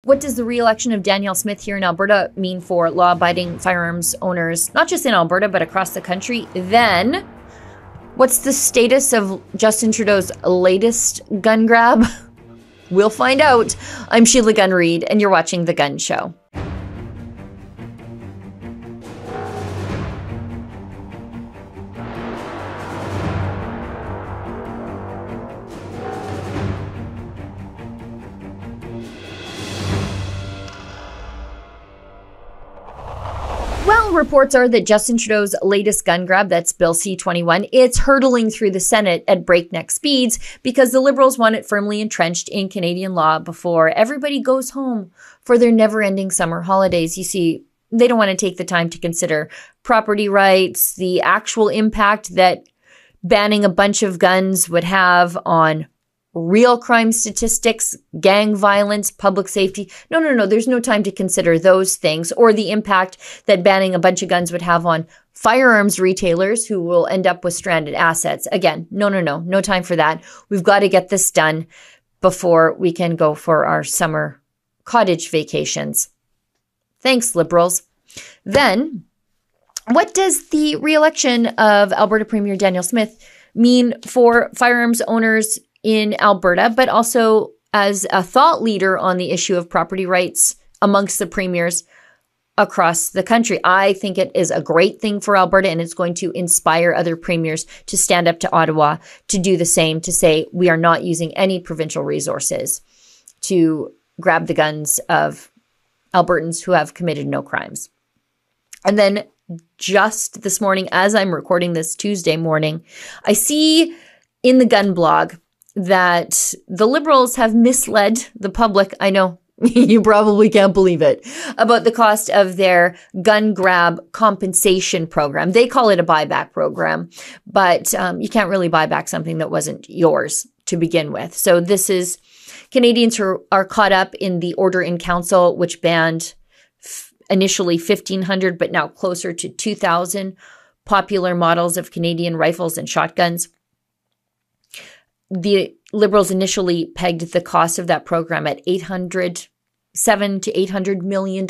What does the re-election of Danielle Smith here in Alberta mean for law-abiding firearms owners, not just in Alberta, but across the country? Then, what's the status of Justin Trudeau's latest gun grab? We'll find out. I'm Sheila Gunn Reid, and you're watching The Gun Show. Well, reports are that Justin Trudeau's latest gun grab, that's Bill C-21, it's hurtling through the Senate at breakneck speeds because the Liberals want it firmly entrenched in Canadian law before everybody goes home for their never-ending summer holidays. You see, they don't want to take the time to consider property rights, the actual impact that banning a bunch of guns would have on real crime statistics, gang violence, public safety. No. There's no time to consider those things or the impact that banning a bunch of guns would have on firearms retailers who will end up with stranded assets. Again, no time for that. We've got to get this done before we can go for our summer cottage vacations. Thanks, Liberals. Then, what does the re-election of Alberta Premier Danielle Smith mean for firearms owners in Alberta, but also as a thought leader on the issue of property rights amongst the premiers across the country? I think it is a great thing for Alberta, and it's going to inspire other premiers to stand up to Ottawa to do the same, to say we are not using any provincial resources to grab the guns of Albertans who have committed no crimes. And then just this morning, as I'm recording this Tuesday morning, I see in the gun blog that the Liberals have misled the public. I know you probably can't believe it, about the cost of their gun grab compensation program. They call it a buyback program, but you can't really buy back something that wasn't yours to begin with. So this is Canadians who are caught up in the Order in Council, which banned initially 1,500, but now closer to 2,000 popular models of Canadian rifles and shotguns. The Liberals initially pegged the cost of that program at $700 to $800 million.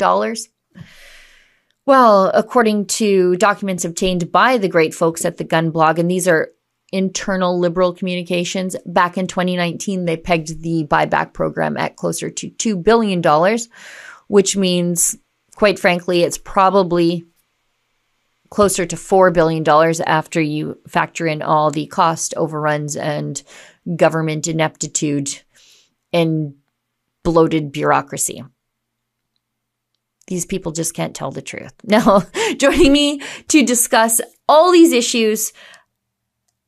Well, according to documents obtained by the great folks at the Gun Blog, and these are internal Liberal communications, back in 2019, they pegged the buyback program at closer to $2 billion, which means, quite frankly, it's probably closer to $4 billion after you factor in all the cost overruns and government ineptitude and bloated bureaucracy. These people just can't tell the truth. Now, joining me to discuss all these issues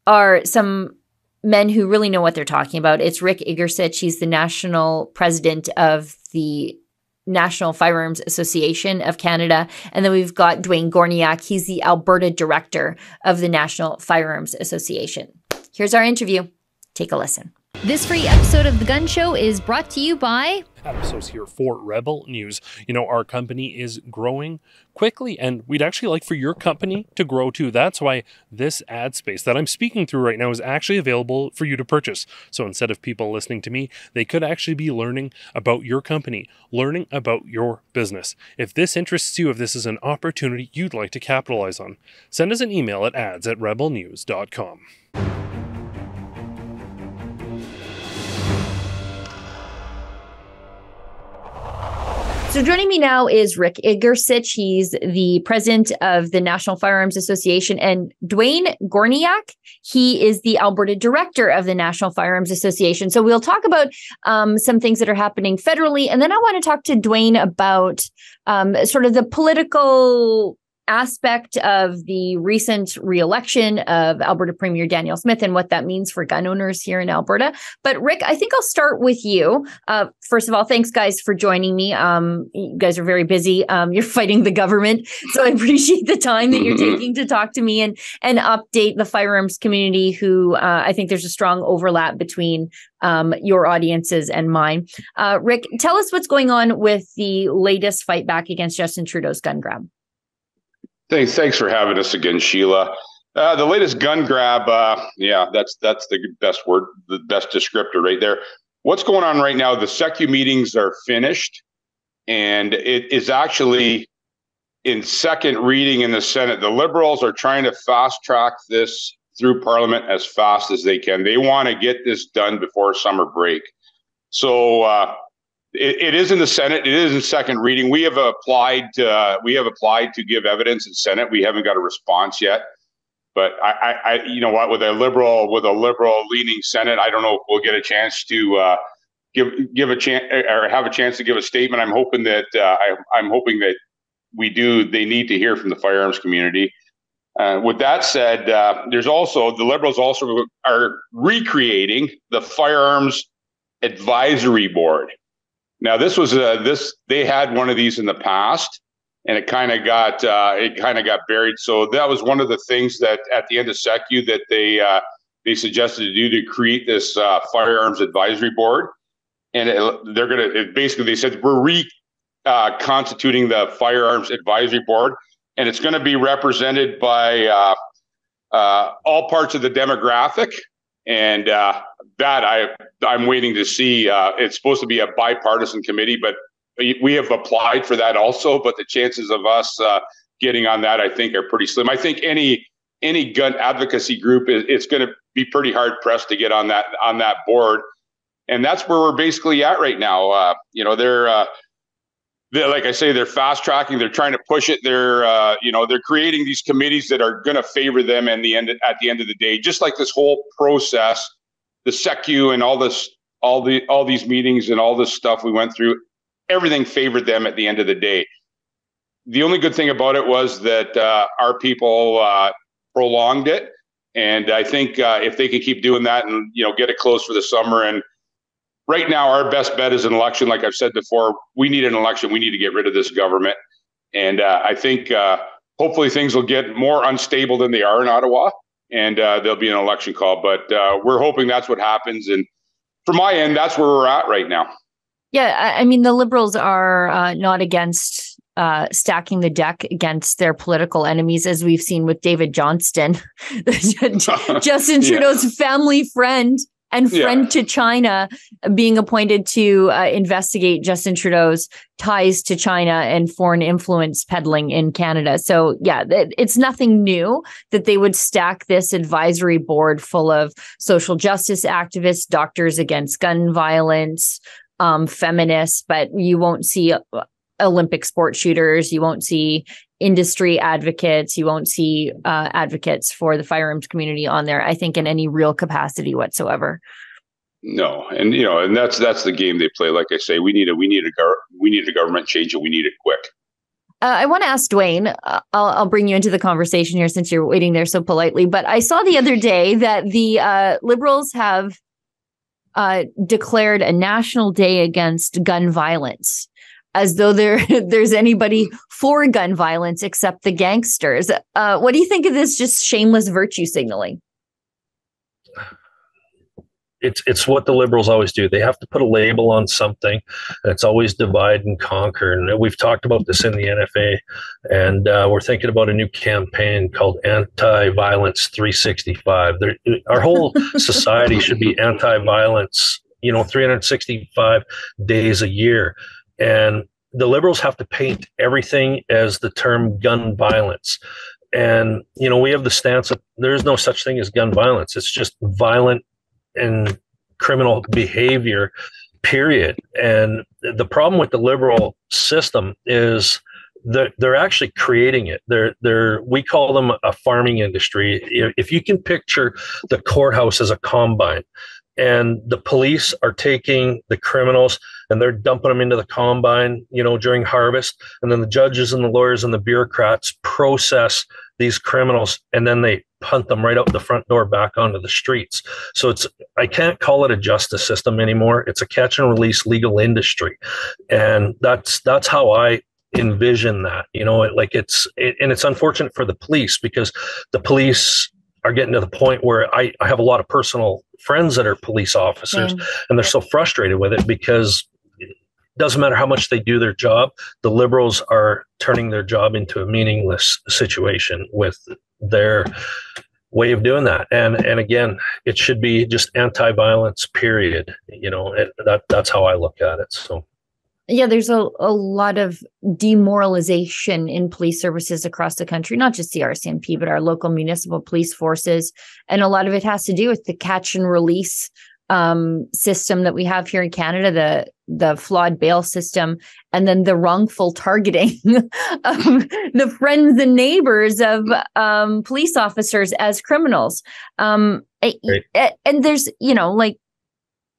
are some men who really know what they're talking about. It's Rick Igersich. He's the national president of the National Firearms Association of Canada. And then we've got Dwayne Gorniak. He's the Alberta director of the National Firearms Association. Here's our interview. Take a listen. This free episode of The Gun Show is brought to you by Adam Sos here for Rebel News. You know, our company is growing quickly, and we'd actually like for your company to grow too. That's why this ad space that I'm speaking through right now is actually available for you to purchase. So instead of people listening to me, they could actually be learning about your company, learning about your business. If this interests you, if this is an opportunity you'd like to capitalize on, send us an email at ads@rebelnews.com. So joining me now is Rick Igersich. He's the president of the National Firearms Association, and Dwayne Gorniak. He is the Alberta director of the National Firearms Association. So we'll talk about some things that are happening federally. And then I want to talk to Dwayne about sort of the political aspect of the recent re-election of Alberta Premier Danielle Smith and what that means for gun owners here in Alberta. But Rick, I think I'll start with you. First of all, thanks guys for joining me. You guys are very busy. You're fighting the government. So I appreciate the time that you're taking to talk to me and update the firearms community who I think there's a strong overlap between your audiences and mine. Rick, tell us what's going on with the latest fight back against Justin Trudeau's gun grab. Thanks for having us again, Sheila. The latest gun grab, that's the best word, the best descriptor right there. What's going on right now? The SECU meetings are finished. and it is actually in second reading in the Senate. The Liberals are trying to fast track this through Parliament as fast as they can. They want to get this done before summer break. So it is in the Senate. It is in second reading. We have applied to give evidence in Senate. We haven't got a response yet. But I you know what, with a liberal leaning Senate, I don't know if we'll get a chance to give a chance or have a chance to give a statement. I'm hoping that we do. They need to hear from the firearms community. With that said, there's also the Liberals also are recreating the Firearms Advisory Board. Now, this was they had one of these in the past, and it kind of got buried. So that was one of the things that at the end of SECU that they suggested to do, to create this Firearms Advisory Board, and basically they said we're constituting the Firearms Advisory Board, and it's going to be represented by all parts of the demographic. And that I'm waiting to see. It's supposed to be a bipartisan committee, but we have applied for that also. But the chances of us getting on that, I think, are pretty slim. I think any gun advocacy group it's going to be pretty hard pressed to get on that board, and that's where we're basically at right now. They're like I say, they're fast tracking. They're trying to push it. They're creating these committees that are going to favor them. And at the end of the day, just like this whole process, the SECU and all these meetings and all this stuff we went through, everything favored them at the end of the day. The only good thing about it was that our people prolonged it, and I think if they can keep doing that and get it closed for the summer. And right now, our best bet is an election. Like I've said before, we need an election. We need to get rid of this government. And I think hopefully things will get more unstable than they are in Ottawa, and there'll be an election call. But we're hoping that's what happens. And from my end, that's where we're at right now. Yeah, I mean, the Liberals are not against stacking the deck against their political enemies, as we've seen with David Johnston, Justin Trudeau's family friend. And friend to China, being appointed to investigate Justin Trudeau's ties to China and foreign influence peddling in Canada. So, yeah, it's nothing new that they would stack this advisory board full of social justice activists, doctors against gun violence, feminists, but you won't see Olympic sport shooters. You won't see industry advocates. You won't see advocates for the firearms community on there, I think, in any real capacity whatsoever. No, and and that's the game they play. Like I say, we need a government change, and we need it quick. I want to ask Dwayne. I'll bring you into the conversation here since you're waiting there so politely. But I saw the other day that the Liberals have declared a national day against gun violence, as though there's anybody for gun violence except the gangsters. What do you think of this just shameless virtue signaling? It's what the Liberals always do. They have to put a label on something, and it's always divide and conquer. And we've talked about this in the NFA, and we're thinking about a new campaign called Anti-Violence 365. Our whole society should be anti-violence, 365 days a year. And the Liberals have to paint everything as the term gun violence. And, we have the stance of there's no such thing as gun violence. It's just violent and criminal behavior, period. And the problem with the Liberal system is that they're actually creating it. We call them a farming industry. If you can picture the courthouse as a combine, and the police are taking the criminals and they're dumping them into the combine, during harvest. And then the judges and the lawyers and the bureaucrats process these criminals, and then they punt them right out the front door back onto the streets. So I can't call it a justice system anymore. It's a catch and release legal industry. And that's how I envision that, and it's unfortunate for the police, because the police are getting to the point where I have a lot of personal friends that are police officers, and they're so frustrated with it because it doesn't matter how much they do their job. The Liberals are turning their job into a meaningless situation with their way of doing that. And again, it should be just anti-violence, period. That's how I look at it. So. Yeah, there's a lot of demoralization in police services across the country, not just the RCMP, but our local municipal police forces. And a lot of it has to do with the catch and release system that we have here in Canada, the flawed bail system, and then the wrongful targeting of the friends and neighbors of police officers as criminals. And there's, like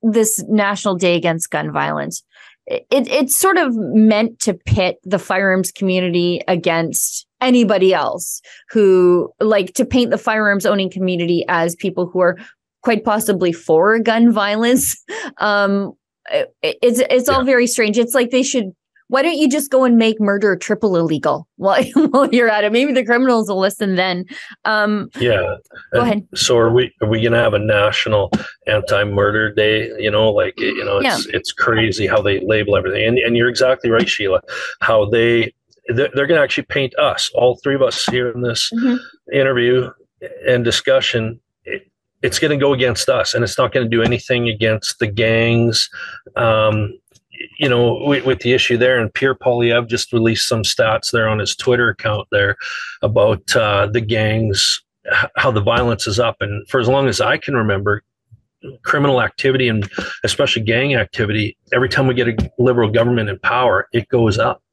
this National Day Against Gun Violence. It's sort of meant to pit the firearms community against anybody else who, to paint the firearms owning community as people who are quite possibly for gun violence. It's all very strange. It's like why don't you just go and make murder triple illegal while you're at it? Maybe the criminals will listen then. Go ahead. So are we going to have a national anti-murder day? It's crazy how they label everything. And you're exactly right, Sheila, how they're going to actually paint us, all three of us here in this interview and discussion. It's going to go against us, and it's not going to do anything against the gangs. With the issue there, and Pierre Poilievre just released some stats there on his Twitter account there about the gangs, how the violence is up. And for as long as I can remember, criminal activity and especially gang activity, every time we get a Liberal government in power, it goes up.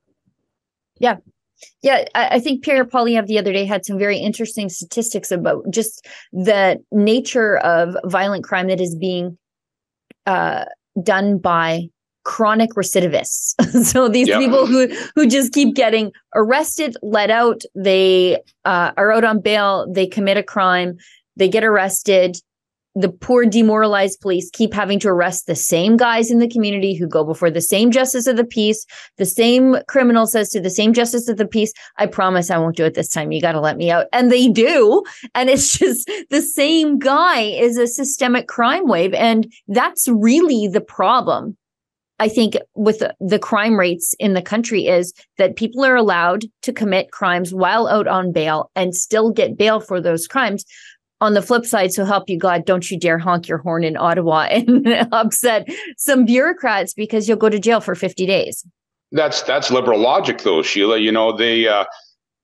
Yeah. Yeah, I think Pierre Poilievre the other day had some very interesting statistics about just the nature of violent crime that is being done by chronic recidivists. So these people who just keep getting arrested, let out, they are out on bail, they commit a crime, they get arrested. The poor demoralized police keep having to arrest the same guys in the community who go before the same justice of the peace. The same criminal says to the same justice of the peace, I promise I won't do it this time. You got to let me out. And they do. And it's just the same guy is a systemic crime wave. And that's really the problem, I think, with the crime rates in the country, is that people are allowed to commit crimes while out on bail and still get bail for those crimes. On the flip side, so help you God, don't you dare honk your horn in Ottawa and upset some bureaucrats because you'll go to jail for 50 days. That's Liberal logic, though, Sheila.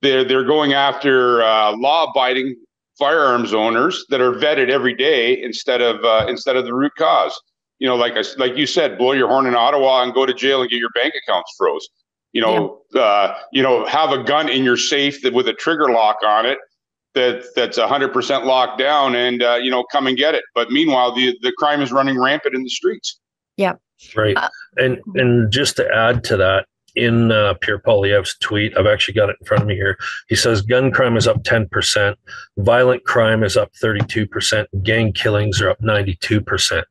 They're going after law-abiding firearms owners that are vetted every day instead of the root cause. Like you said, blow your horn in Ottawa and go to jail and get your bank accounts froze. Have a gun in your safe with a trigger lock on it that's 100% locked down, and come and get it. But meanwhile, the crime is running rampant in the streets. Yeah, right. And just to add to that, in Pierre Poilievre's tweet, I've actually got it in front of me here. He says gun crime is up 10%, violent crime is up 32%, gang killings are up 92%.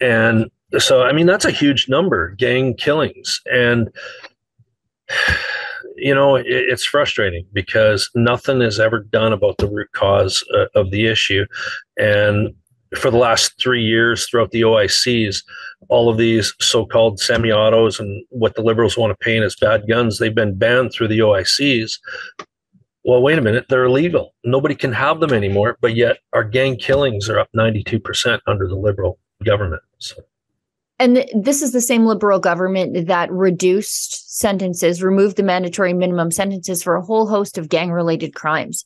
And so, I mean, that's a huge number, gang killings. And it's frustrating because nothing is ever done about the root cause of the issue. And for the last 3 years throughout the OICs, all of these so-called semi-autos and what the Liberals want to paint as bad guns, they've been banned through the OICs. Well, wait a minute, they're illegal. Nobody can have them anymore, but yet our gang killings are up 92% under the Liberal government. So. And this is the same Liberal government that removed the mandatory minimum sentences for a whole host of gang-related crimes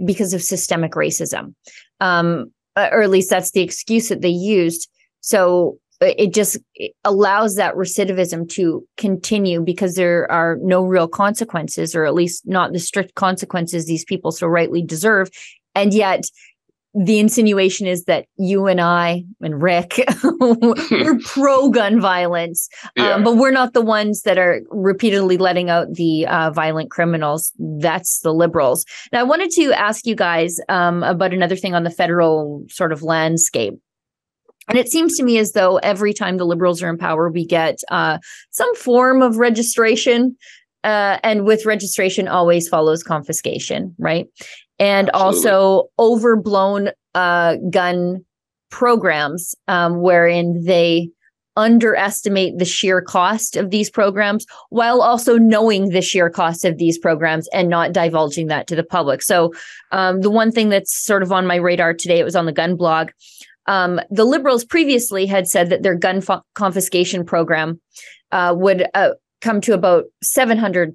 because of systemic racism. Or at least that's the excuse that they used. So it allows that recidivism to continue because there are no real consequences, or at least not the strict consequences these people so rightly deserve. And yet the insinuation is that you and I and Rick, we're pro-gun violence, but we're not the ones that are repeatedly letting out the violent criminals. That's the Liberals. Now, I wanted to ask you guys about another thing on the federal sort of landscape. And it seems to me as though every time the Liberals are in power, we get some form of registration. And with registration always follows confiscation, right? And Absolutely. Also overblown gun programs wherein they underestimate the sheer cost of these programs while also knowing the sheer cost of these programs and not divulging that to the public. So the one thing that's sort of on my radar today, it was on the gun blog. The Liberals previously had said that their gun confiscation program would come to about $700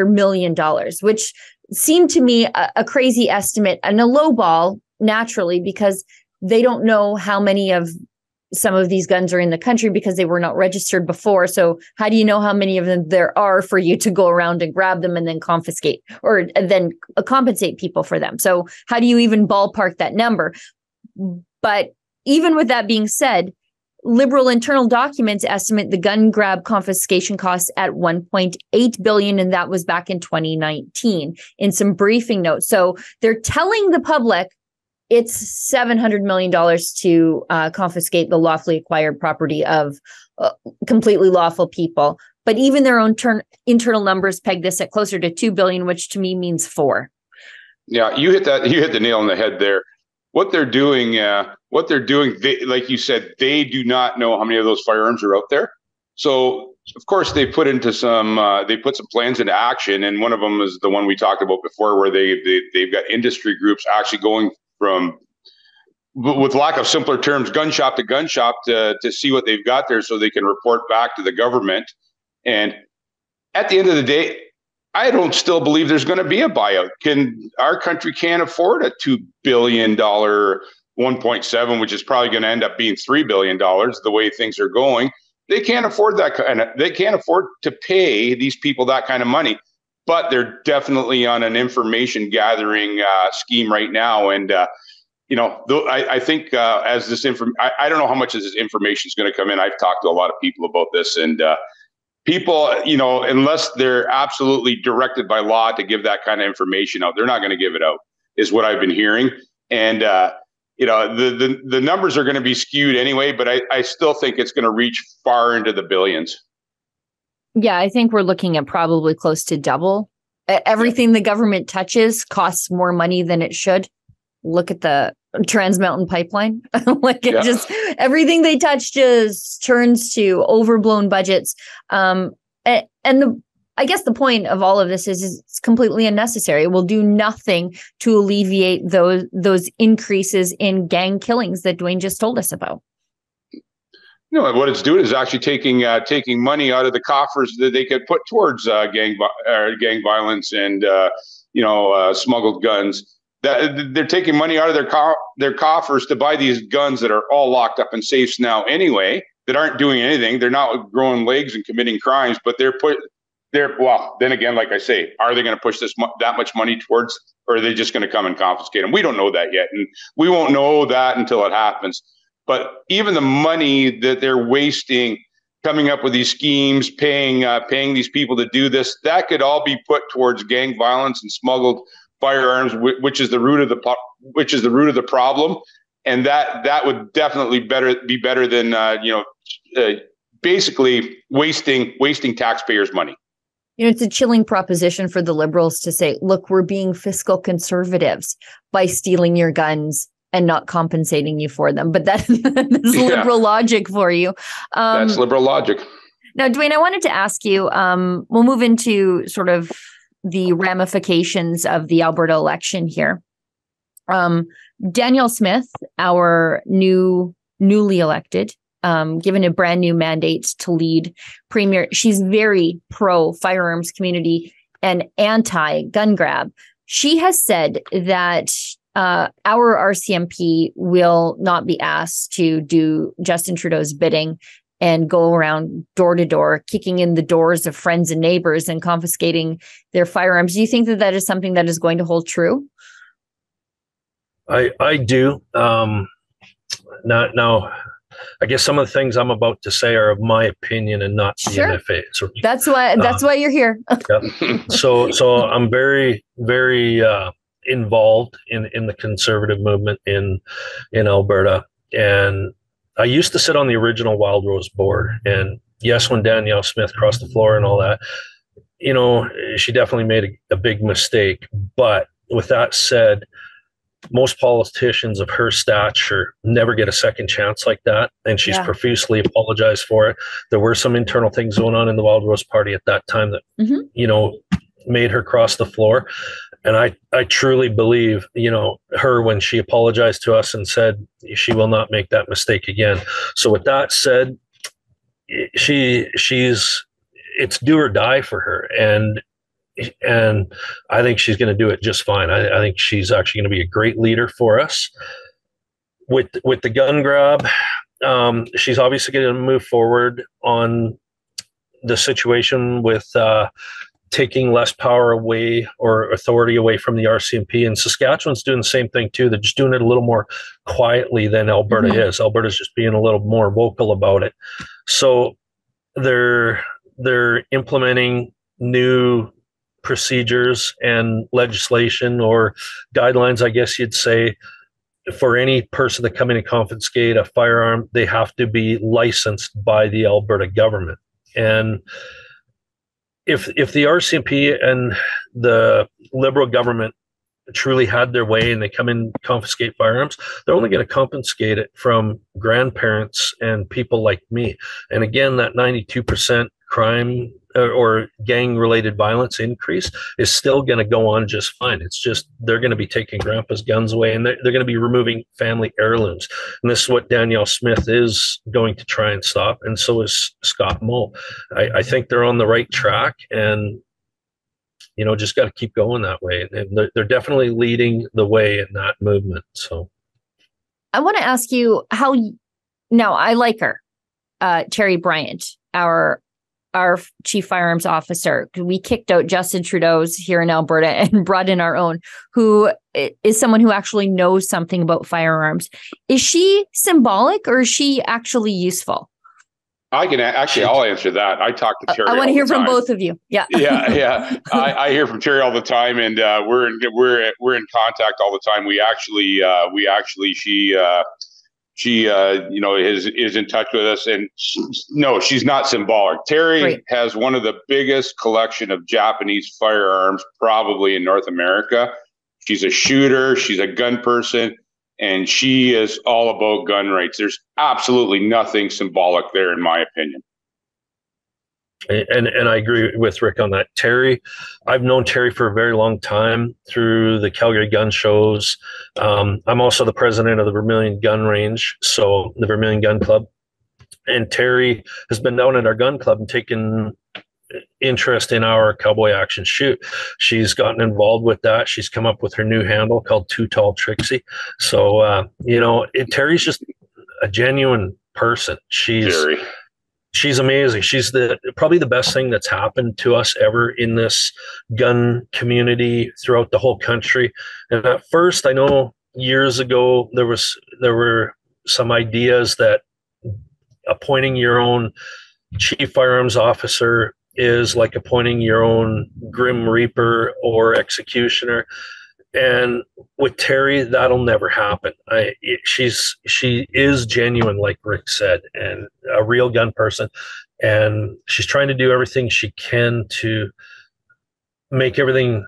million, which seemed to me a crazy estimate and a low ball, naturally, because they don't know how many of some of these guns are in the country because they were not registered before. So how do you know how many of them there are for you to go around and grab them and then confiscate or then compensate people for them? So how do you even ballpark that number? But even with that being said, Liberal internal documents estimate the gun grab confiscation costs at $1.8 billion, and that was back in 2019 in some briefing notes. So they're telling the public it's $700 million to confiscate the lawfully acquired property of completely lawful people. But even their own internal numbers peg this at closer to $2 billion, which to me means 4. Yeah, you hit the nail on the head there. What they're doing, they, like you said, they do not know how many of those firearms are out there. So, of course, they put some plans into action, and one of them is the one we talked about before, where they've got industry groups actually going from, with lack of simpler terms, gun shop to gun shop to see what they've got there, so they can report back to the government. And at the end of the day, I don't still believe there's going to be a buyout. Our country can't afford a $2 billion 1.7, which is probably going to end up being $3 billion the way things are going. They can't afford that, and they can't afford to pay these people that kind of money. But they're definitely on an information gathering scheme right now. And I think as this I don't know how much of this information is going to come in. I've talked to a lot of people about this, and people, unless they're absolutely directed by law to give that kind of information out, they're not going to give it out, is what I've been hearing. And, the numbers are going to be skewed anyway, but I still think it's going to reach far into the billions. Yeah, I think we're looking at probably close to double. Everything the government touches costs more money than it should. Look at the Trans Mountain Pipeline. Just everything they touch just turns to overblown budgets. I guess the point of all of this is it's completely unnecessary. It will do nothing to alleviate those increases in gang killings that Dwayne just told us about. No, what it's doing is actually taking money out of the coffers that they could put towards gang violence and smuggled guns. That they're taking money out of their coffers to buy these guns that are all locked up in safes now anyway, that aren't doing anything. They're not growing legs and committing crimes, but then again, like I say, are they going to push that much money towards, or are they just going to come and confiscate them? We don't know that yet, and we won't know that until it happens. But even the money that they're wasting coming up with these schemes, paying these people to do this, that could all be put towards gang violence and smuggled firearms, which is the root of the problem, and that would definitely be better than basically wasting taxpayers' money. It's a chilling proposition for the Liberals to say, "Look, we're being fiscal conservatives by stealing your guns and not compensating you for them." But that's Liberal logic for you. That's Liberal logic. Now, Dwayne, I wanted to ask you. We'll move into sort of the ramifications of the Alberta election here. Danielle Smith, our newly elected, given a brand new mandate to lead Premier. She's very pro firearms community and anti gun grab. She has said that our RCMP will not be asked to do Justin Trudeau's bidding and go around door to door, kicking in the doors of friends and neighbors and confiscating their firearms. Do you think that is something that is going to hold true? I do. Now, I guess some of the things I'm about to say are of my opinion and not the NFA. So that's why you're here. So I'm very, very involved in the conservative movement in Alberta, and I used to sit on the original Wild Rose board. And yes, when Danielle Smith crossed the floor and all that, she definitely made a big mistake. But with that said, most politicians of her stature never get a second chance like that. And she's profusely apologized for it. There were some internal things going on in the Wild Rose Party at that time that, made her cross the floor. And I truly believe, her when she apologized to us and said she will not make that mistake again. So with that said, she's it's do or die for her, and I think she's going to do it just fine. I think she's actually going to be a great leader for us. With the gun grab, she's obviously going to move forward on the situation with taking less power away or authority away from the RCMP. And Saskatchewan's doing the same thing too. They're just doing it a little more quietly than Alberta is. Alberta's just being a little more vocal about it. So they're implementing new procedures and legislation or guidelines, I guess you'd say. For any person that come in and confiscate a firearm, they have to be licensed by the Alberta government. And if the RCMP and the Liberal government truly had their way and they come in and confiscate firearms, they're only going to confiscate it from grandparents and people like me. And again, that 92% crime or gang-related violence increase is still going to go on just fine. It's just they're going to be taking grandpa's guns away, and they're going to be removing family heirlooms. And this is what Danielle Smith is going to try and stop, and so is Scott Moe. I think they're on the right track, and just got to keep going that way. And they're definitely leading the way in that movement. So I want to ask you how. Now, I like her, Terry Bryant, our chief firearms officer. We kicked out Justin Trudeau's here in Alberta and brought in our own, who is someone who actually knows something about firearms. Is she symbolic or is she actually useful? I'll answer that. I talk to Terry. I want to hear from both of you. Yeah. Yeah. I hear from Terry all the time, and we're in contact all the time. She is in touch with us, and no, she's not symbolic. Terry has one of the biggest collection of Japanese firearms probably in North America. She's a shooter. She's a gun person, and she is all about gun rights. There's absolutely nothing symbolic there, in my opinion. And I agree with Rick on that. Terry, I've known Terry for a very long time through the Calgary gun shows. I'm also the president of the Vermilion Gun Range, so the Vermilion Gun Club. And Terry has been down at our gun club and taken interest in our Cowboy Action Shoot. She's gotten involved with that. She's come up with her new handle called Too Tall Trixie. So, Terry's just a genuine person. She's amazing. She's probably the best thing that's happened to us ever in this gun community throughout the whole country. And at first, I know years ago, there were some ideas that appointing your own chief firearms officer is like appointing your own Grim Reaper or executioner. And with Terry, that'll never happen. She is genuine, like Rick said, and a real gun person. And she's trying to do everything she can to make everything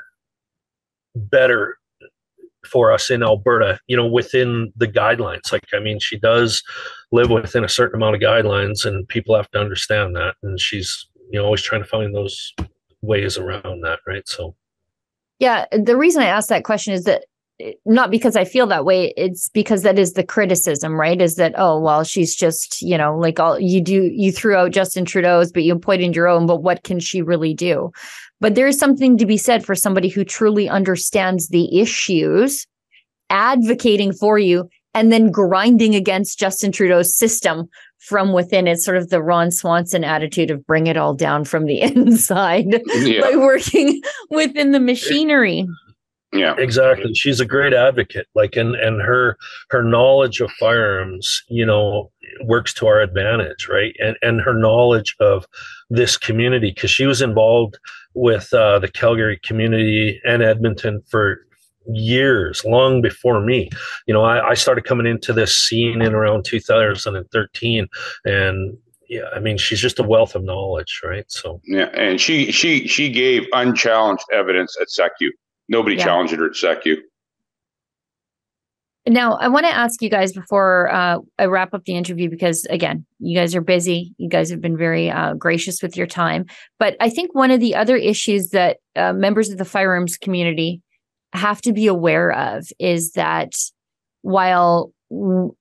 better for us in Alberta, within the guidelines. She does live within a certain amount of guidelines, and people have to understand that. And she's, always trying to find those ways around that, right? So. Yeah, the reason I asked that question is that not because I feel that way, it's because that is the criticism, right? Is that, oh, well, she's just, like all you threw out Justin Trudeau's, but you pointed your own, but what can she really do? But there's something to be said for somebody who truly understands the issues, advocating for you, and then grinding against Justin Trudeau's system from within. It's sort of the Ron Swanson attitude of bring it all down from the inside by working within the machinery. Yeah, exactly. She's a great advocate. And her knowledge of firearms, works to our advantage, right? And her knowledge of this community, because she was involved with the Calgary community and Edmonton for years, long before me. I started coming into this scene in around 2013, and she's just a wealth of knowledge, right? So and she gave unchallenged evidence at SECU. Nobody challenged her at SECU. Now, I want to ask you guys before I wrap up the interview, because again, you guys are busy. You guys have been very gracious with your time. But I think one of the other issues that members of the firearms community have to be aware of is that while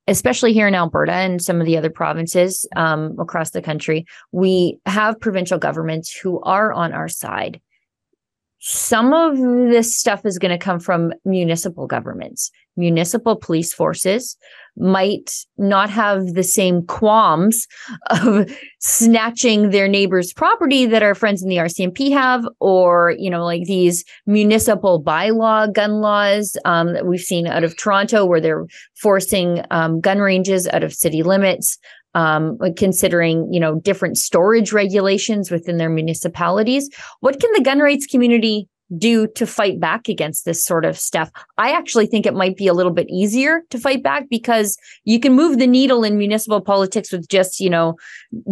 especially here in Alberta and some of the other provinces across the country, we have provincial governments who are on our side. Some of this stuff is going to come from municipal governments. Municipal police forces might not have the same qualms of snatching their neighbor's property that our friends in the RCMP have, or, like these municipal bylaw gun laws that we've seen out of Toronto, where they're forcing gun ranges out of city limits, considering, different storage regulations within their municipalities. What can the gun rights community do to fight back against this sort of stuff? I actually think it might be a little bit easier to fight back, because you can move the needle in municipal politics with just,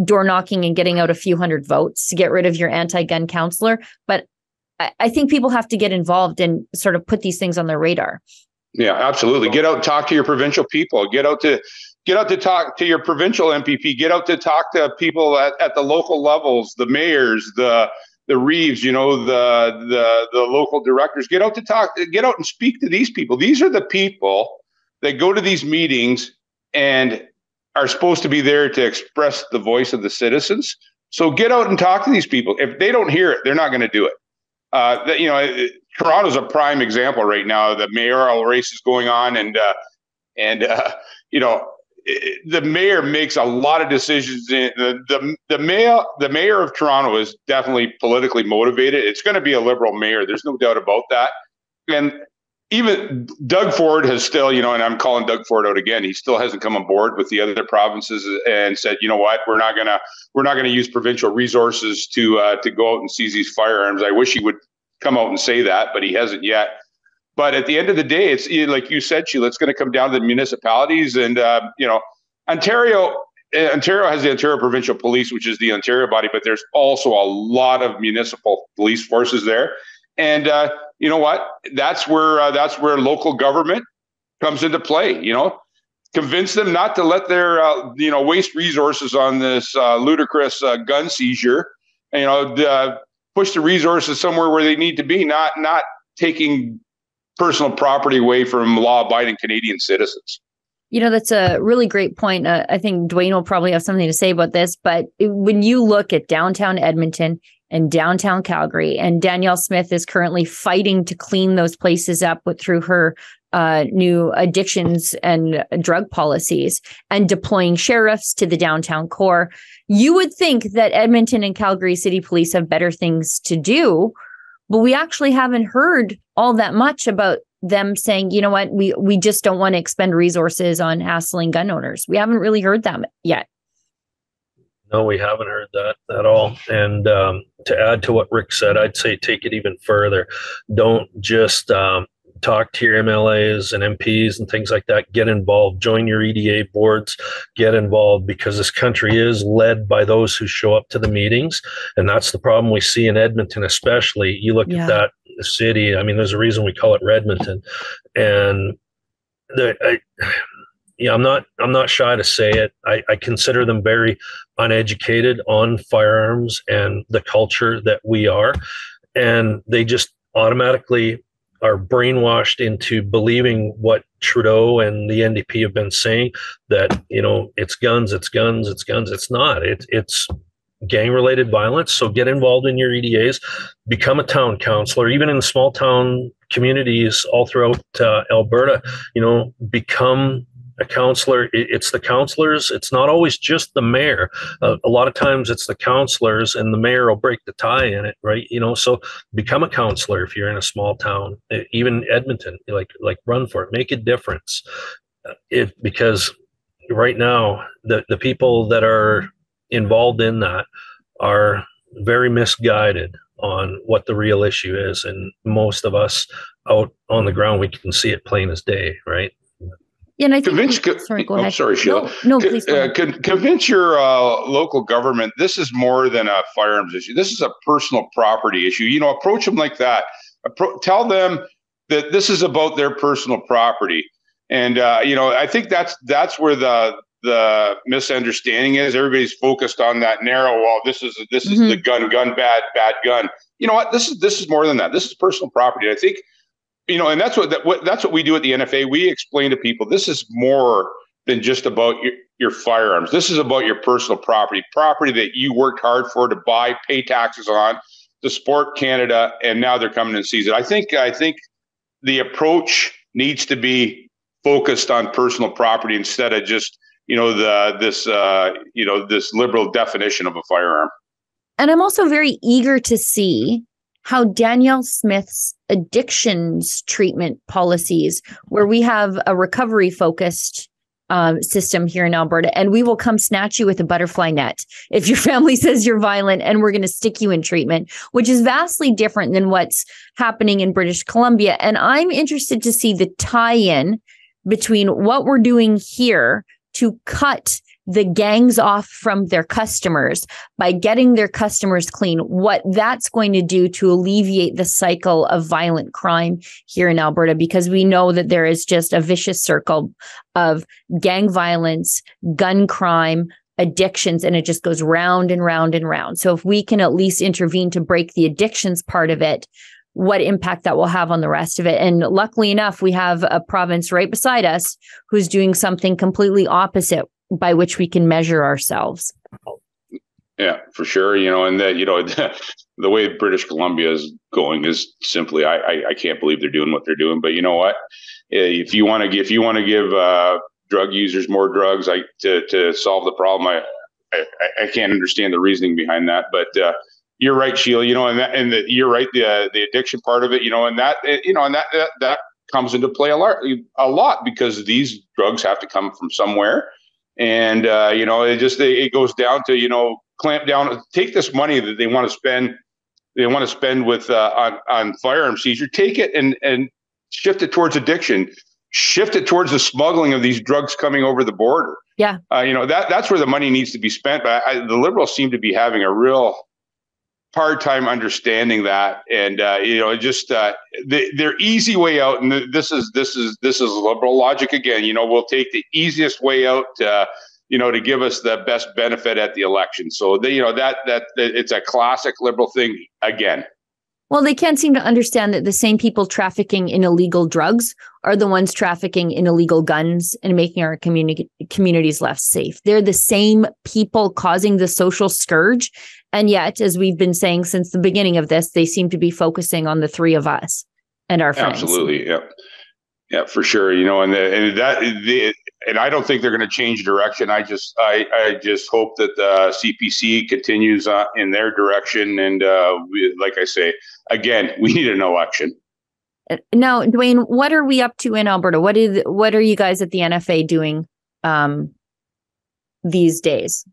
door knocking and getting out a few hundred votes to get rid of your anti-gun counselor. But I think people have to get involved and sort of put these things on their radar. Yeah, absolutely. Get out and talk to your provincial people. Get out to talk to your provincial MPP. Get out to talk to people at the local levels, the mayors, the Reeves, the local directors. Get out and speak to these people. These are the people that go to these meetings and are supposed to be there to express the voice of the citizens. So get out and talk to these people. If they don't hear it, they're not going to do it. Toronto's a prime example right now. The mayoral race is going on, and the mayor makes a lot of decisions. The mayor of Toronto is definitely politically motivated. It's going to be a Liberal mayor. There's no doubt about that. And even Doug Ford has still, and I'm calling Doug Ford out again. He still hasn't come on board with the other provinces and said, you know what, we're not gonna use provincial resources to go out and seize these firearms. I wish he would come out and say that, but he hasn't yet. But at the end of the day, it's like you said, Sheila, it's going to come down to the municipalities. And, Ontario has the Ontario Provincial Police, which is the Ontario body, but there's also a lot of municipal police forces there. And you know what? That's where local government comes into play. Convince them not to let their waste resources on this ludicrous gun seizure. Push the resources somewhere where they need to be, not taking personal property away from law-abiding Canadian citizens. That's a really great point. I think Dwayne will probably have something to say about this, but when you look at downtown Edmonton and downtown Calgary, and Danielle Smith is currently fighting to clean those places up through her new addictions and drug policies and deploying sheriffs to the downtown core, you would think that Edmonton and Calgary City Police have better things to do, but we actually haven't heard all that much about them saying, you know what, we just don't want to expend resources on hassling gun owners. We haven't really heard that yet. No, we haven't heard that at all. And to add to what Rick said, I'd say take it even further. Don't just talk to your MLAs and MPs and things like that. Get involved. Join your EDA boards. Get involved, because this country is led by those who show up to the meetings. And that's the problem we see in Edmonton, especially. You look at that city. I mean, there's a reason we call it Redmonton. And I'm not shy to say it. I consider them very uneducated on firearms and the culture that we are. And they just automatically are brainwashed into believing what Trudeau and the NDP have been saying, that, it's guns, it's guns, it's guns. It's not. It's gang-related violence. So get involved in your EDAs, become a town councillor, even in small town communities all throughout Alberta, become a councillor. It's the councillors. It's not always just the mayor. A lot of times it's the councillors, and the mayor will break the tie in it, right? So become a councillor if you're in a small town, even Edmonton, like run for it, make a difference. Because right now the people that are involved in that are very misguided on what the real issue is. And most of us out on the ground, we can see it plain as day, right? Yeah, and I think sorry, go ahead. Sorry, Sheila. No, please. Convince your local government this is more than a firearms issue. This is a personal property issue. Approach them like that. Tell them that this is about their personal property. And I think that's where the misunderstanding is. Everybody's focused on that narrow. Well, this is the gun, bad gun. You know what? This is more than that. This is personal property. I think and that's what we do at the NFA. We explain to people this is more than just about your firearms. This is about your personal property that you worked hard for, to buy, pay taxes on, to support Canada, and now they're coming and seize it. I think the approach needs to be focused on personal property instead of just this liberal definition of a firearm. And I'm also very eager to see how Danielle Smith's addictions treatment policies, where we have a recovery focused system here in Alberta, and we will come snatch you with a butterfly net if your family says you're violent, and we're going to stick you in treatment, which is vastly different than what's happening in British Columbia. And I'm interested to see the tie-in between what we're doing here to cut the gangs off from their customers by getting their customers clean, what that's going to do to alleviate the cycle of violent crime here in Alberta, because we know that there is just a vicious circle of gang violence, gun crime, addictions, and it just goes round and round and round. So if we can at least intervene to break the addictions part of it, what impact that will have on the rest of it. And luckily enough, we have a province right beside us who's doing something completely opposite, by which we can measure ourselves. Yeah, for sure. And that, the way British Columbia is going is simply, I can't believe they're doing what they're doing. But you know what? If you want to give drug users more drugs, to solve the problem, I can't understand the reasoning behind that. But you're right, Sheila. You're right. The addiction part of it, and that comes into play a lot because these drugs have to come from somewhere. And, it goes down to, clamp down, take this money that they want to spend with on firearm seizure, take it and shift it towards addiction, shift it towards the smuggling of these drugs coming over the border. Yeah. That's where the money needs to be spent. But the Liberals seem to be having a real hard time understanding that, and their easy way out, and this is Liberal logic again. We'll take the easiest way out, to give us the best benefit at the election. So that it's a classic Liberal thing again. Well, they can't seem to understand that the same people trafficking in illegal drugs are the ones trafficking in illegal guns and making our communities less safe. They're the same people causing the social scourge. And yet, as we've been saying since the beginning of this, they seem to be focusing on the three of us and our friends. Absolutely. Yeah. Yeah, for sure. And I don't think they're going to change direction. I just hope that the CPC continues in their direction. And like I say, again, we need an election. Now, Dwayne, what are we up to in Alberta? What are you guys at the NFA doing these days?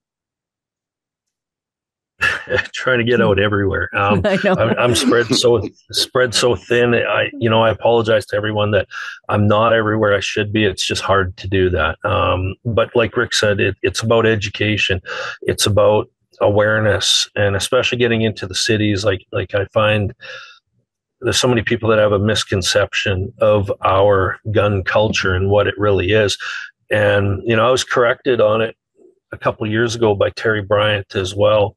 Trying to get out everywhere. I know. I'm spread so thin. I apologize to everyone that I'm not everywhere I should be. It's just hard to do that. But like Rick said, it's about education. It's about awareness, and especially getting into the cities. Like I find there's so many people that have a misconception of our gun culture and what it really is. And I was corrected on it a couple of years ago by Terry Bryant as well,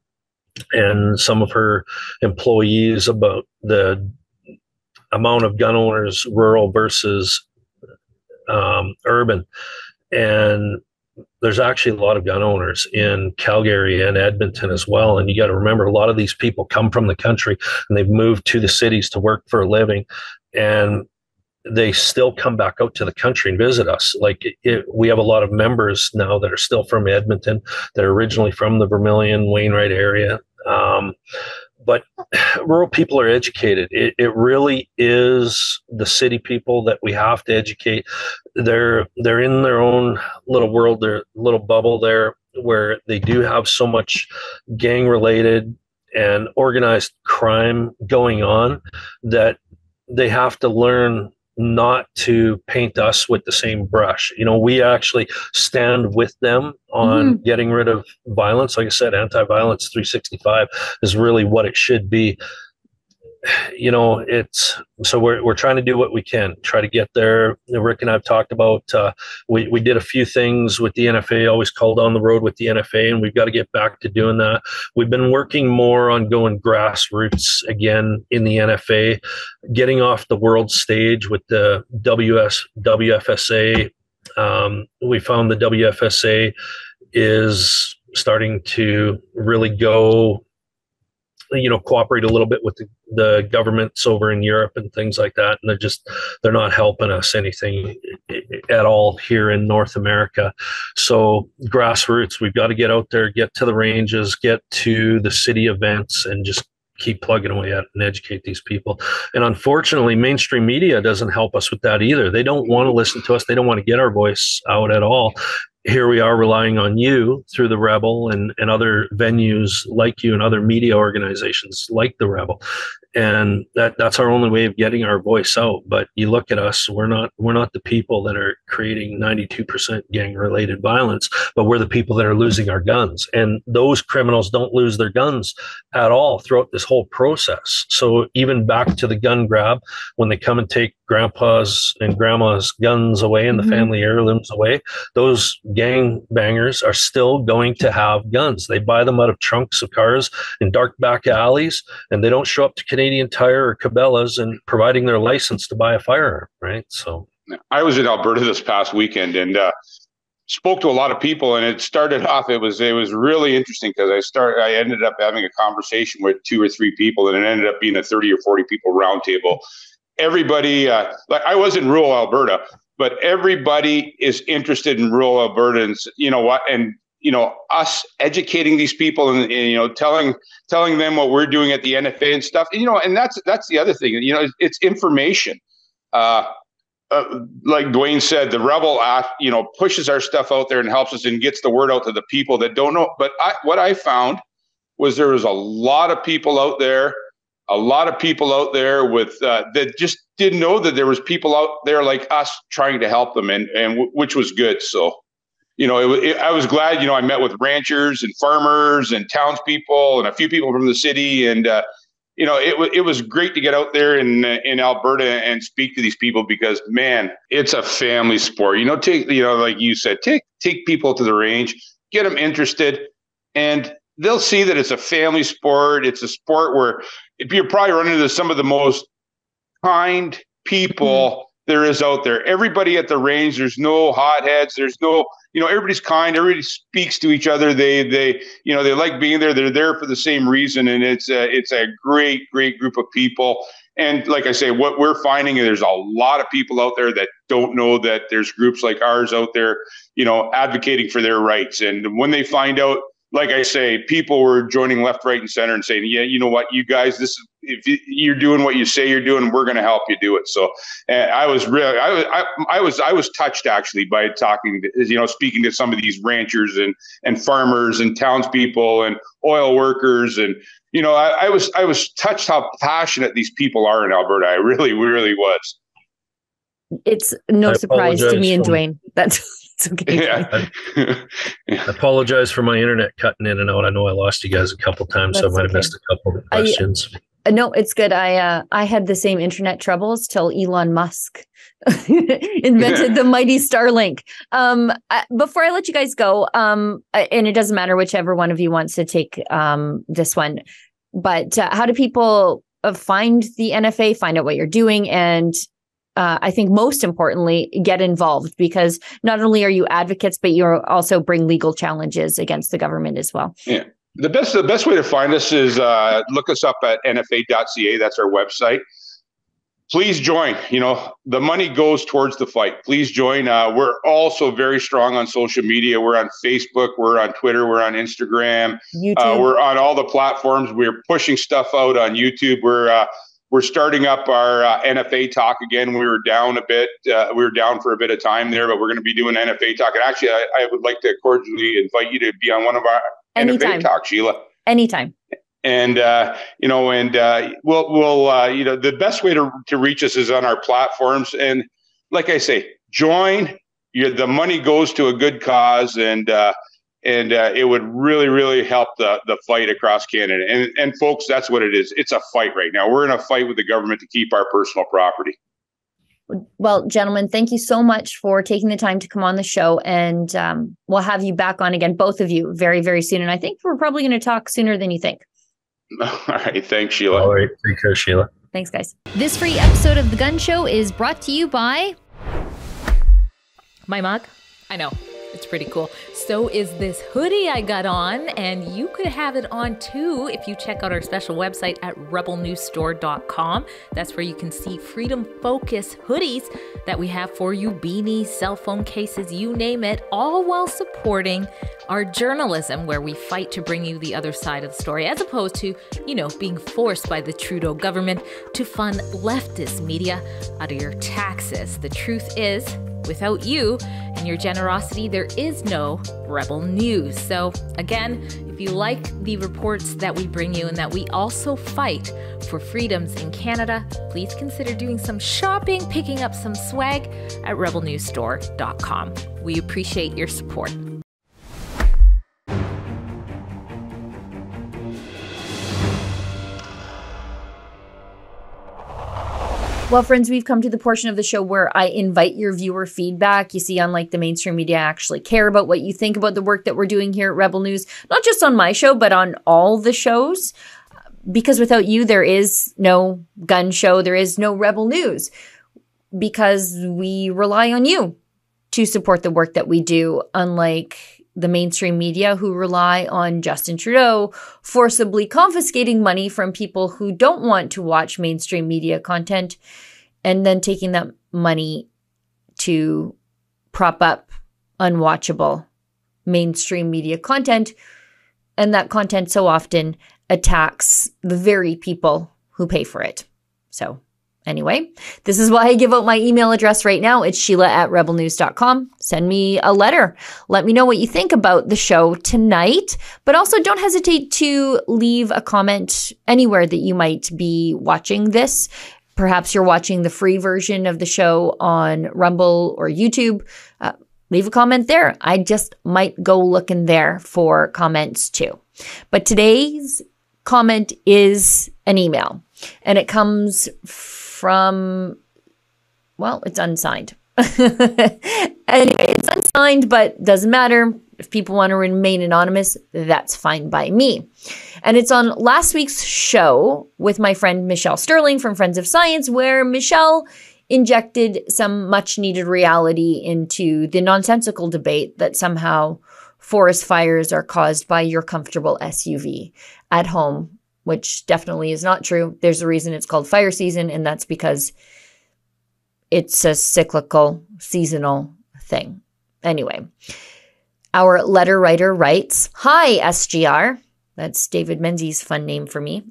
and some of her employees, about the amount of gun owners, rural versus urban. And there's actually a lot of gun owners in Calgary and Edmonton as well. And you got to remember, a lot of these people come from the country and they've moved to the cities to work for a living. And they still come back out to the country and visit us. We have a lot of members now that are still from Edmonton, that are originally from the Vermilion, Wainwright area. But rural people are educated. It really is the city people that we have to educate. They're in their own little world, their little bubble there, where they do have so much gang-related and organized crime going on that they have to learn not to paint us with the same brush. We actually stand with them on getting rid of violence. Like I said, anti-violence 365 is really what it should be. it's so we're trying to do what we can, try to get there. Rick and I've talked about, we did a few things with the NFA, always called on the road with the NFA, and we've got to get back to doing that. We've been working more on going grassroots again in the NFA, getting off the world stage with the WFSA. We found the WFSA is starting to really go, cooperate a little bit with the governments over in Europe and things like that. And they're not helping us anything at all here in North America. So grassroots, we've got to get out there, get to the ranges, get to the city events, and just keep plugging away at it and educate these people. And unfortunately, mainstream media doesn't help us with that either. They don't want to listen to us. They don't want to get our voice out at all. Here we are relying on you through the Rebel and other venues like you and other media organizations like the Rebel. And that's our only way of getting our voice out. But you look at us, we're not the people that are creating 92% gang related violence, but we're the people that are losing our guns. And those criminals don't lose their guns at all throughout this whole process. So even back to the gun grab, when they come and take grandpa's and grandma's guns away and the family heirlooms away, those gang bangers are still going to have guns. They buy them out of trunks of cars in dark back alleys, and they don't show up to Canadian Tire or Cabela's and providing their license to buy a firearm, right? So I was in Alberta this past weekend and spoke to a lot of people, and it started off, it was really interesting because I ended up having a conversation with 2 or 3 people, and it ended up being a 30 or 40 people roundtable. Everybody, like I was in rural Alberta, but everybody is interested in rural Albertans. You know what? And us educating these people and telling them what we're doing at the NFA and stuff. And that's the other thing. It's information. Like Dwayne said, the Rebel app, pushes our stuff out there and helps us and gets the word out to the people that don't know. But what I found was there was a lot of people out there. With that just didn't know that there was people out there like us trying to help them, and which was good. So, I was glad. I met with ranchers and farmers and townspeople and a few people from the city, and it was great to get out there in Alberta and speak to these people because, man, it's a family sport. Like you said, take people to the range, get them interested, and they'll see that it's a family sport. It's a sport where you're probably running into some of the most kind people there is out there. Everybody at the range, there's no hotheads. There's no, everybody's kind. Everybody speaks to each other. They like being there. They're there for the same reason. And it's a great, great group of people. And like I say, what we're finding is there's a lot of people out there that don't know that there's groups like ours out there, advocating for their rights. And when they find out, like I say, people were joining left, right, and center and saying, yeah, you know what, you guys, if you're doing what you say you're doing, we're going to help you do it. So I was touched actually by speaking to some of these ranchers and farmers and townspeople and oil workers. And, I was touched how passionate these people are in Alberta. I really, really was. It's no surprise to me and Dwayne. It's okay. Yeah. I apologize for my internet cutting in and out. I know I lost you guys a couple times, so I might have missed a couple of questions. No, it's good. I had the same internet troubles till Elon Musk invented the mighty Starlink. Before I let you guys go, and it doesn't matter whichever one of you wants to take this one, but how do people find the NFA, find out what you're doing, and I think most importantly, get involved, because not only are you advocates, but you also bring legal challenges against the government as well. Yeah. The best way to find us is look us up at nfa.ca. That's our website. Please join. The money goes towards the fight. Please join. We're also very strong on social media. We're on Facebook. We're on Twitter. We're on Instagram. YouTube. We're on all the platforms. We're pushing stuff out on YouTube. We're starting up our NFA talk again. We were down a bit. We were down for a bit of time there, but we're going to be doing NFA talk. And actually, I would like to cordially invite you to be on one of our NFA talks, Sheila. Anytime. And we'll the best way to reach us is on our platforms. And like I say, join. The money goes to a good cause, and And it would really, really help the fight across Canada. And folks, that's what it is. It's a fight right now. We're in a fight with the government to keep our personal property. Well, gentlemen, thank you so much for taking the time to come on the show. And we'll have you back on again, both of you, very, very soon. And I think we're probably going to talk sooner than you think. All right. Thanks, Sheila. All right. Take care, Sheila. Thanks, guys. This free episode of The Gun Show is brought to you by my mug. I know. It's pretty cool. So is this hoodie I got on, and you could have it on too if you check out our special website at rebelnewsstore.com. That's where you can see Freedom Focus hoodies that we have for you, beanies, cell phone cases, you name it, all while supporting our journalism, where we fight to bring you the other side of the story, as opposed to, being forced by the Trudeau government to fund leftist media out of your taxes. The truth is, without you and your generosity, there is no Rebel News. So again, if you like the reports that we bring you and that we also fight for freedoms in Canada, please consider doing some shopping, picking up some swag at rebelnewsstore.com. We appreciate your support. Well, friends, we've come to the portion of the show where I invite your viewer feedback. You see, unlike the mainstream media, I actually care about what you think about the work that we're doing here at Rebel News, not just on my show, but on all the shows. Because without you, there is no gun show. There is no Rebel News, because we rely on you to support the work that we do, unlike the mainstream media, who rely on Justin Trudeau forcibly confiscating money from people who don't want to watch mainstream media content, and then taking that money to prop up unwatchable mainstream media content. And that content so often attacks the very people who pay for it. So anyway, this is why I give out my email address right now. It's sheila@rebelnews.com. Send me a letter. Let me know what you think about the show tonight. But also don't hesitate to leave a comment anywhere that you might be watching this. Perhaps you're watching the free version of the show on Rumble or YouTube. Leave a comment there. I just might go looking there for comments too. But today's comment is an email, and it comes from, well, it's unsigned. Anyway, it's unsigned, but doesn't matter. If people want to remain anonymous, that's fine by me. And it's on last week's show with my friend Michelle Sterling from Friends of Science, where Michelle injected some much needed reality into the nonsensical debate that somehow forest fires are caused by your comfortable SUV at home, which definitely is not true. There's a reason it's called fire season, and that's because it's a cyclical, seasonal thing. Anyway, our letter writer writes, "Hi, SGR." That's David Menzies' fun name for me.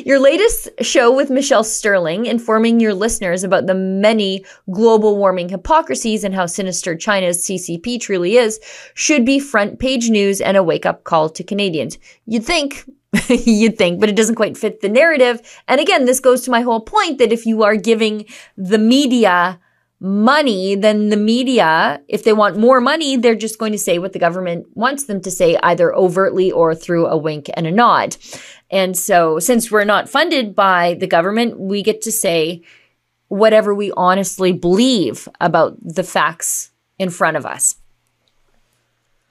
Your latest show with Michelle Sterling, informing your listeners about the many global warming hypocrisies and how sinister China's CCP truly is, should be front page news and a wake-up call to Canadians. You'd think, but it doesn't quite fit the narrative. And again, this goes to my whole point that if you are giving the media money, then the media, if they want more money, they're just going to say what the government wants them to say, either overtly or through a wink and a nod. And so since we're not funded by the government, we get to say whatever we honestly believe about the facts in front of us.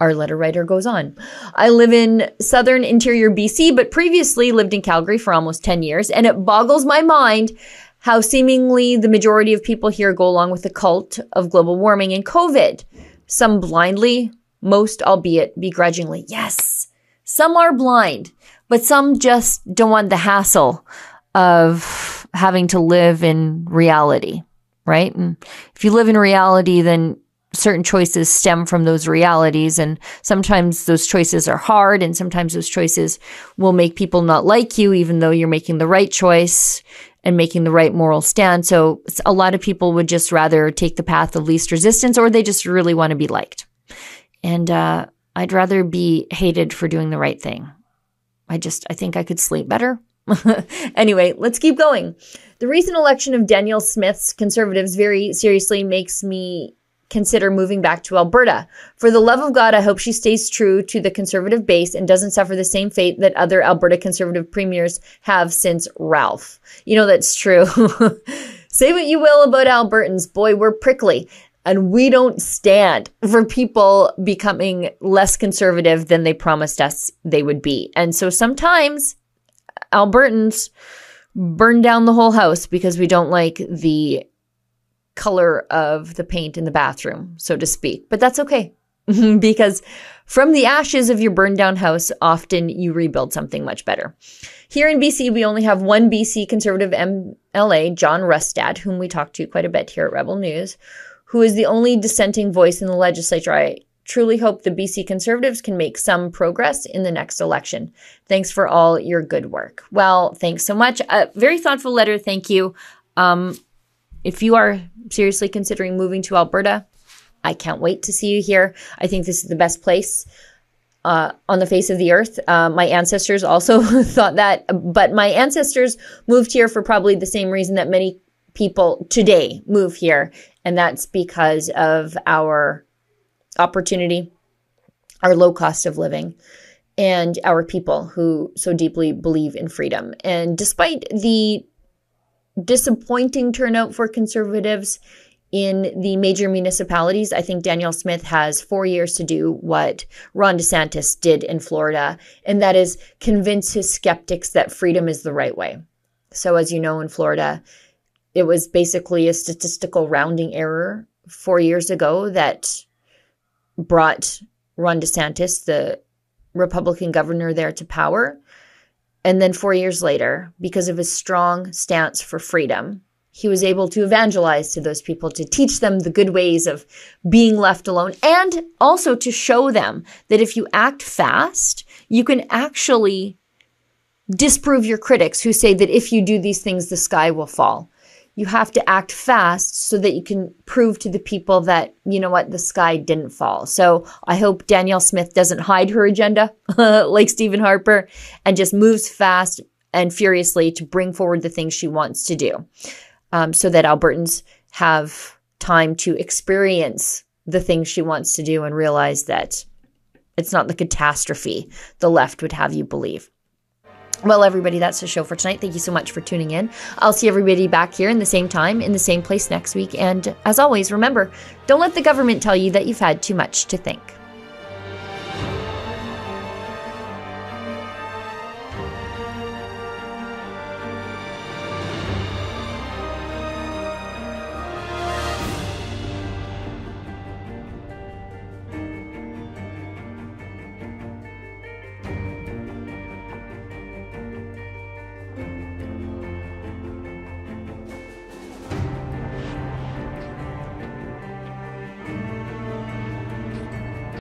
Our letter writer goes on. "I live in southern interior BC, but previously lived in Calgary for almost 10 years, and it boggles my mind how seemingly the majority of people here go along with the cult of global warming and COVID. Some blindly, most albeit begrudgingly. Yes, some are blind, but some just don't want the hassle of having to live in reality, right? And if you live in reality, then certain choices stem from those realities, and sometimes those choices are hard, and sometimes those choices will make people not like you, even though you're making the right choice and making the right moral stand. So a lot of people would just rather take the path of least resistance, or they just really want to be liked. And I'd rather be hated for doing the right thing. I think I could sleep better. Anyway, let's keep going. The recent election of Danielle Smith's Conservatives very seriously makes me consider moving back to Alberta. For the love of God, I hope she stays true to the Conservative base and doesn't suffer the same fate that other Alberta Conservative premiers have since Ralph. You know, that's true. Say what you will about Albertans. Boy, we're prickly. And we don't stand for people becoming less conservative than they promised us they would be. And so sometimes Albertans burn down the whole house because we don't like the color of the paint in the bathroom, so to speak. But that's okay, because from the ashes of your burned down house, often you rebuild something much better. Here in BC, we only have one BC Conservative MLA, John Rustad, whom we talk to quite a bit here at Rebel News, who is the only dissenting voice in the legislature. I truly hope the BC Conservatives can make some progress in the next election. Thanks for all your good work. Well, thanks so much. A very thoughtful letter. Thank you. If you are seriously considering moving to Alberta, I can't wait to see you here. I think this is the best place on the face of the earth. My ancestors also thought that, but my ancestors moved here for probably the same reason that many people today move here, and that's because of our opportunity, our low cost of living, and our people who so deeply believe in freedom. And despite the disappointing turnout for Conservatives in the major municipalities, I think Danielle Smith has 4 years to do what Ron DeSantis did in Florida, and that is convince his skeptics that freedom is the right way. So as you know, in Florida, it was basically a statistical rounding error 4 years ago that brought Ron DeSantis, the Republican governor there, to power. And then 4 years later, because of his strong stance for freedom, he was able to evangelize to those people, to teach them the good ways of being left alone, and also to show them that if you act fast, you can actually disprove your critics who say that if you do these things, the sky will fall. You have to act fast so that you can prove to the people that, you know what, the sky didn't fall. So I hope Danielle Smith doesn't hide her agenda like Stephen Harper and just moves fast and furiously to bring forward the things she wants to do, so that Albertans have time to experience the things she wants to do and realize that it's not the catastrophe the left would have you believe. Well, everybody, that's the show for tonight. Thank you so much for tuning in. I'll see everybody back here in the same time, in the same place next week. And as always, remember, don't let the government tell you that you've had too much to think.